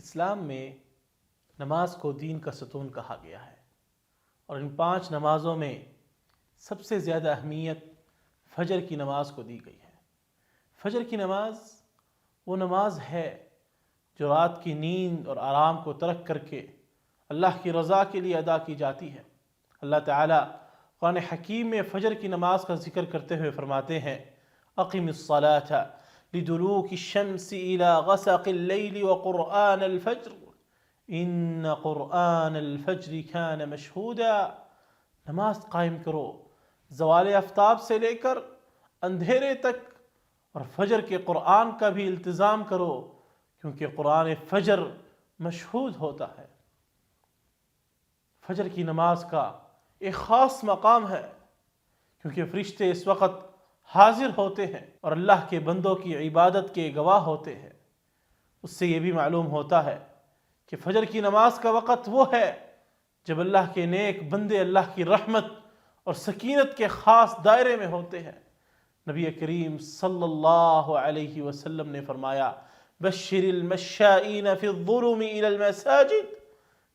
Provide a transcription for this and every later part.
اسلام میں نماز کو دین کا ستون کہا گیا ہے، اور ان 5 نمازوں میں سب سے زیادہ اہمیت فجر کی نماز کو دی گئی ہے۔ فجر کی نماز وہ نماز ہے جو رات کی نیند اور آرام کو ترک کر کے اللہ کی رضا کے لیے ادا کی جاتی ہے۔ اللہ تعالیٰ قرآن حکیم میں فجر کی نماز کا ذکر کرتے ہوئے فرماتے ہیں: اقم الصلاة لدلوک الشمس الى غسق اللیل وقرآن الفجر ان قرآن الفجر کان مشہودا۔ نماز قائم کرو زوال آفتاب سے لے کر اندھیرے تک، اور فجر کے قرآن کا بھی التزام کرو کیونکہ قرآن فجر مشہود ہوتا ہے۔ فجر کی نماز کا ایک خاص مقام ہے کیونکہ فرشتے اس وقت حاضر ہوتے ہیں اور اللہ کے بندوں کی عبادت کے گواہ ہوتے ہیں۔ اس سے یہ بھی معلوم ہوتا ہے کہ فجر کی نماز کا وقت وہ ہے جب اللہ کے نیک بندے اللہ کی رحمت اور سکینت کے خاص دائرے میں ہوتے ہیں۔ نبی کریم صلی اللہ علیہ وسلم نے فرمایا: بشر المشائین فی الظلم الی المساجد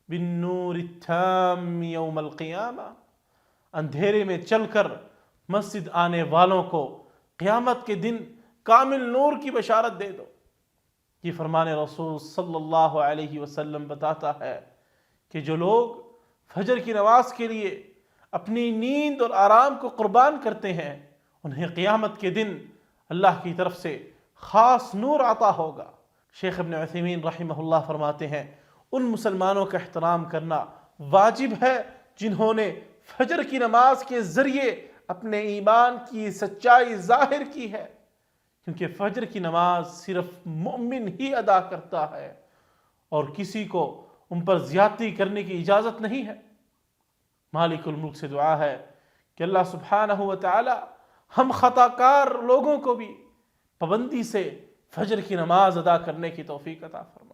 بالنور التام یوم القیامہ۔ اندھیرے میں چل کر مسجد آنے والوں کو قیامت کے دن کامل نور کی بشارت دے دو۔ یہ فرمان رسول صلی اللہ علیہ وسلم بتاتا ہے کہ جو لوگ فجر کی نماز کے لیے اپنی نیند اور آرام کو قربان کرتے ہیں انہیں قیامت کے دن اللہ کی طرف سے خاص نور عطا ہوگا۔ شیخ ابن عثیمین رحمہ اللہ فرماتے ہیں: ان مسلمانوں کا احترام کرنا واجب ہے جنہوں نے فجر کی نماز کے ذریعے اپنے ایمان کی سچائی ظاہر کی ہے، کیونکہ فجر کی نماز صرف مومن ہی ادا کرتا ہے اور کسی کو ان پر زیادتی کرنے کی اجازت نہیں ہے۔ مالک الملک سے دعا ہے کہ اللہ سبحانہ و تعالی ہم خطا کار لوگوں کو بھی پابندی سے فجر کی نماز ادا کرنے کی توفیق عطا فرمائے۔